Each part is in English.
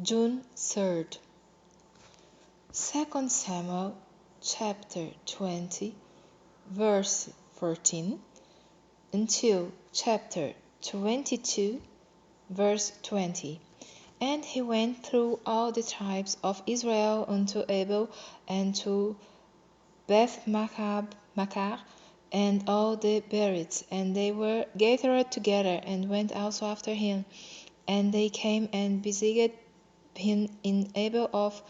June 3rd. 2 Samuel chapter 20, verse 14 until chapter 22, verse 20. And he went through all the tribes of Israel unto Abel and to Beth-Machar and all the Berites, and they were gathered together, and went also after him. And they came and besieged him in Abel of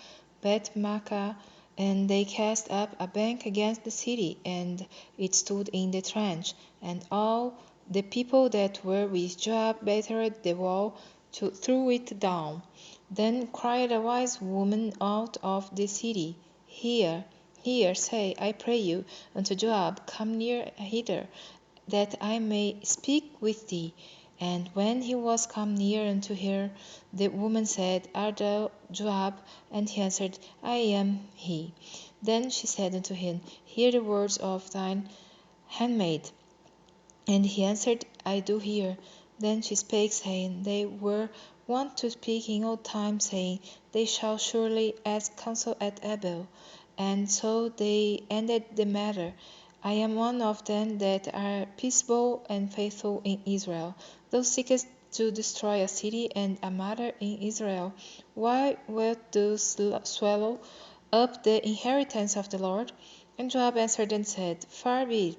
Beth-Machar, and they cast up a bank against the city, and it stood in the trench. And all the people that were with Joab battered the wall to throw it down. Then cried a wise woman out of the city, Hear, hear, say, I pray you, unto Joab, Come near hither, that I may speak with thee. And when he was come near unto her, the woman said, Art thou Joab? And he answered, I am he. Then she said unto him, Hear the words of thine handmaid. And he answered, I do hear. Then she spake, saying, They were wont to speak in old time, saying, They shall surely ask counsel at Abel. And so they ended the matter. I am one of them that are peaceable and faithful in Israel. Thou seekest to destroy a city and a matter in Israel. Why wilt thou swallow up the inheritance of the Lord? And Joab answered and said, Far be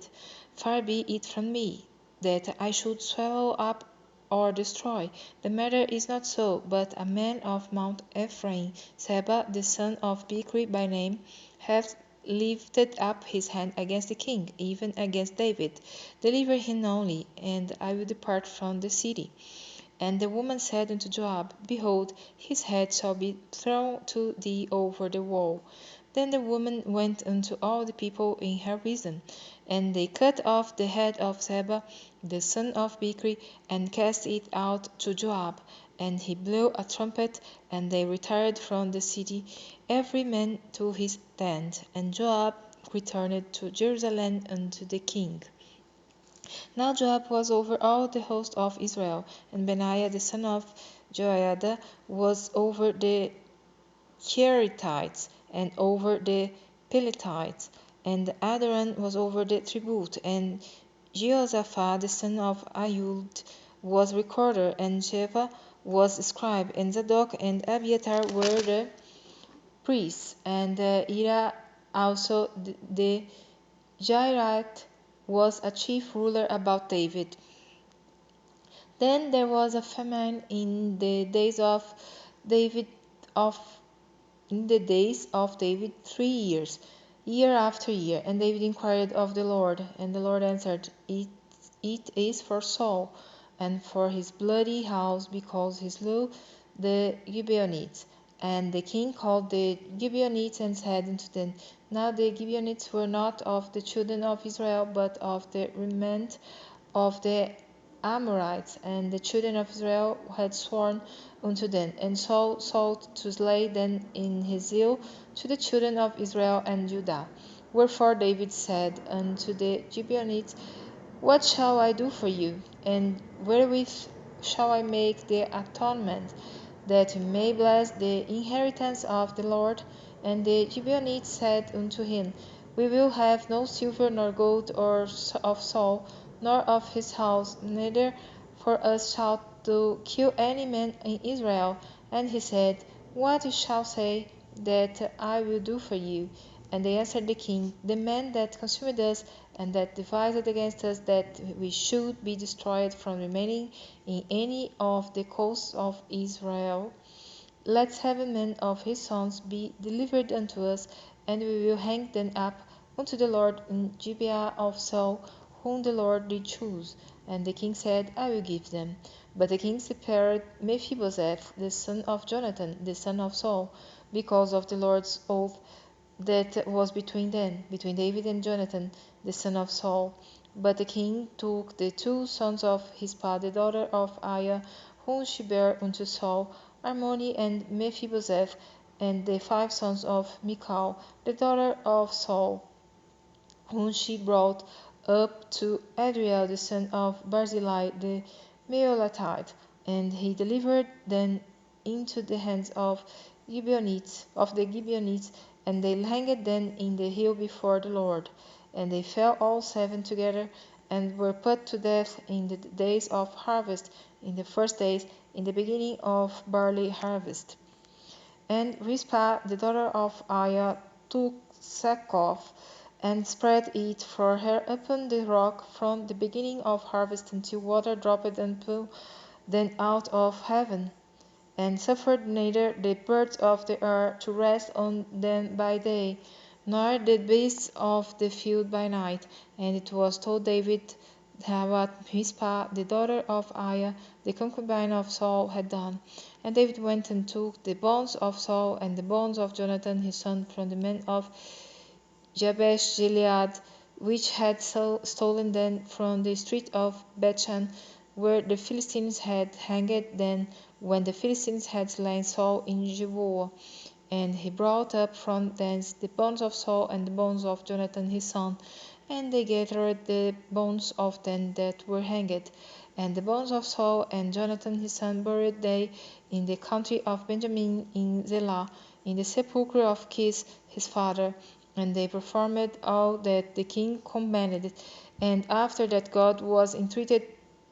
it from me, that I should swallow up or destroy. The matter is not so, but a man of Mount Ephraim, Seba the son of Bichri by name, hath lifted up his hand against the king, even against David. Deliver him only, and I will depart from the city. And the woman said unto Joab, Behold, his head shall be thrown to thee over the wall. Then the woman went unto all the people in her wisdom, and they cut off the head of Seba, the son of Bichri, and cast it out to Joab. And he blew a trumpet, and they retired from the city, every man to his tent. And Joab returned to Jerusalem unto the king. Now Joab was over all the host of Israel, and Benaiah the son of Jehoiada was over the Cherethites, and over the Pelethites, and Adoran was over the tribute, and Jehoshaphat the son of Ahilud was recorder, and Sheva was scribe, and Zadok and Abiathar were the priests, and Ira also the Jairite was a chief ruler about David. Then there was a famine in the days of David of 3 years, year after year. And David inquired of the Lord, and the Lord answered, It is for Saul, and for his bloody house, because he slew the Gibeonites. And the king called the Gibeonites, and said unto them, Now the Gibeonites were not of the children of Israel, but of the remnant of the Amorites, and the children of Israel had sworn unto them. And Saul sought to slay them in his zeal to the children of Israel and Judah. Wherefore David said unto the Gibeonites, What shall I do for you? And wherewith shall I make the atonement, that we may bless the inheritance of the Lord? And the Gibeonites said unto him, We will have no silver nor gold or of Saul, nor of his house, neither for us shalt thou kill any man in Israel. And he said, What shall say that I will do for you? And they answered the king, The man that consumed us, and that devised against us that we should be destroyed from remaining in any of the coasts of Israel, let 7 men of his sons be delivered unto us, and we will hang them up unto the Lord in Gibeah of Saul, whom the Lord did choose. And the king said, I will give them. But the king separated Mephibosheth, the son of Jonathan, the son of Saul, because of the Lord's oath that was between them, between David and Jonathan, the son of Saul. But the king took the 2 sons of Hizpah, the daughter of Aiah, whom she bare unto Saul, Armoni and Mephibosheth, and the 5 sons of Michal, the daughter of Saul, whom she brought up to Adriel the son of Barzillai the Meolatite, and he delivered them into the hands of the Gibeonites, and they hanged them in the hill before the Lord. And they fell all 7 together, and were put to death in the days of harvest, in the first days, in the beginning of barley harvest. And Rizpah the daughter of Aiah took sackcloth, and spread it for her upon the rock from the beginning of harvest until water dropped then out of heaven, and suffered neither the birds of the air to rest on them by day, nor the beasts of the field by night. And it was told David what Rizpah the daughter of Aiah, the concubine of Saul, had done. And David went and took the bones of Saul and the bones of Jonathan his son from the men of Jabesh Gilead, which had stolen them from the street of Bethshan, where the Philistines had hanged them, when the Philistines had slain Saul in Gilboa. And he brought up from thence the bones of Saul and the bones of Jonathan his son, and they gathered the bones of them that were hanged, and the bones of Saul and Jonathan his son buried they in the country of Benjamin in Zelah, in the sepulchre of Kish his father. And they performed all that the king commanded, and after that God was entreated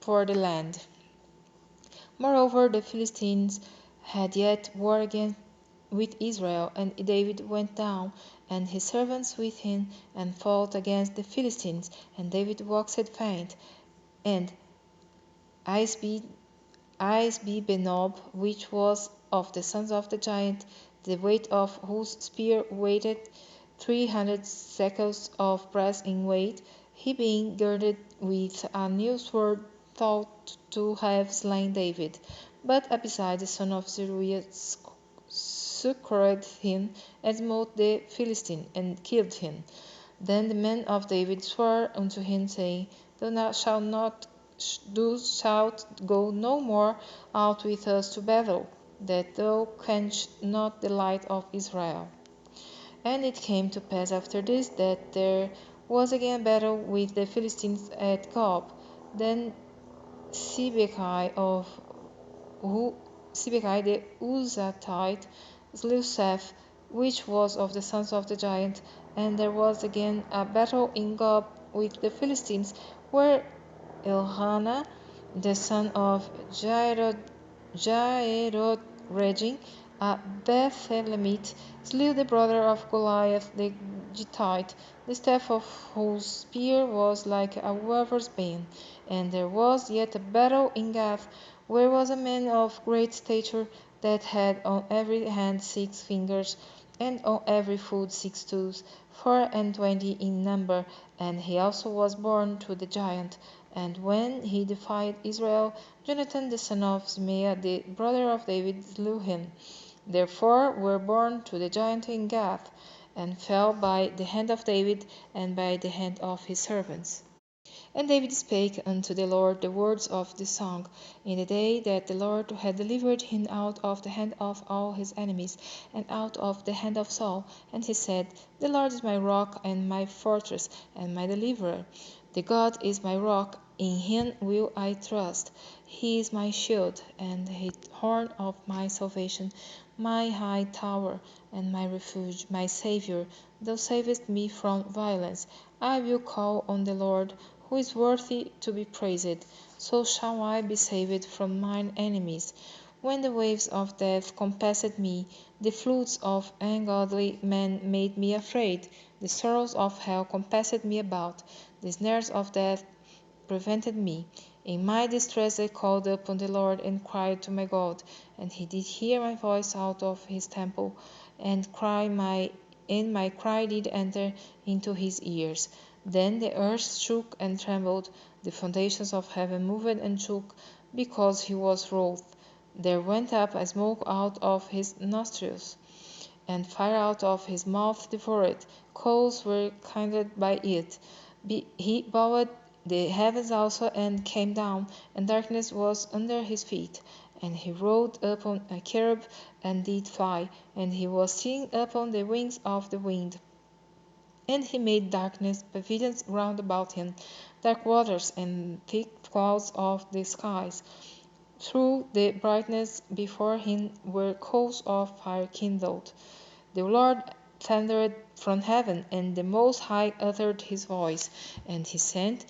for the land. Moreover, the Philistines had yet war against with Israel, and David went down, and his servants with him, and fought against the Philistines. And David waxed faint, and Isbi-Benob, which was of the sons of the giant, the weight of whose spear weighed 300 shekels of brass in weight, he being girded with a new sword, thought to have slain David. But Abishai the son of Zeruiah succored him, and smote the Philistine, and killed him. Then the men of David swore unto him, saying, Thou shalt go no more out with us to battle, that thou quench not the light of Israel. And it came to pass after this, that there was again a battle with the Philistines at Gob. Then Sibbecai the Uzatite slew Seth, which was of the sons of the giant. And there was again a battle in Gob with the Philistines, where Elkanah the son of Jairod-Regin, a Bethlehemite, slew the brother of Goliath the Gittite, the staff of whose spear was like a weaver's beam. And there was yet a battle in Gath, where was a man of great stature, that had on every hand 6 fingers, and on every foot 6 toes, 24 in number, and he also was born to the giant. And when he defied Israel, Jonathan the son of Shimeah, the brother of David, slew him. Therefore were born to the giant in Gath, and fell by the hand of David, and by the hand of his servants. And David spake unto the Lord the words of this song, in the day that the Lord had delivered him out of the hand of all his enemies, and out of the hand of Saul. And he said, The Lord is my rock, and my fortress, and my deliverer. The God is my rock, in him will I trust. He is my shield, and the horn of my salvation, my high tower, and my refuge, my Saviour. Thou savest me from violence. I will call on the Lord, who is worthy to be praised. So shall I be saved from mine enemies. When the waves of death compassed me, the floods of ungodly men made me afraid. The sorrows of hell compassed me about. The snares of death prevented me. In my distress I called upon the Lord, and cried to my God. And he did hear my voice out of his temple, and my cry did enter into his ears. Then the earth shook and trembled, the foundations of heaven moved and shook, because he was wroth. There went up a smoke out of his nostrils, and fire out of his mouth devoured. Coals were kindled by it. He bowed the heavens also, and came down, and darkness was under his feet. And he rode upon a cherub, and did fly, and he was seen upon the wings of the wind. And he made darkness pavilions round about him, dark waters, and thick clouds of the skies. Through the brightness before him were coals of fire kindled. The Lord thundered from heaven, and the Most High uttered his voice, and he sent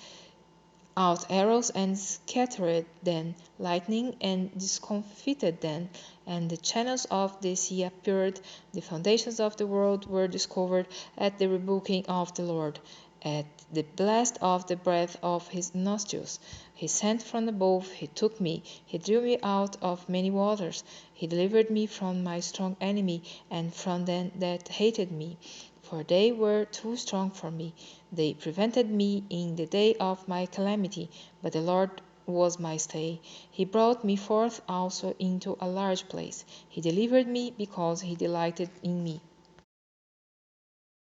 out arrows and scattered them, lightning and discomfited them, and the channels of the sea appeared. The foundations of the world were discovered at the rebuking of the Lord, at the blast of the breath of his nostrils. He sent from above, he took me, he drew me out of many waters. He delivered me from my strong enemy and from them that hated me, for they were too strong for me. They prevented me in the day of my calamity, but the Lord was my stay. He brought me forth also into a large place. He delivered me because he delighted in me.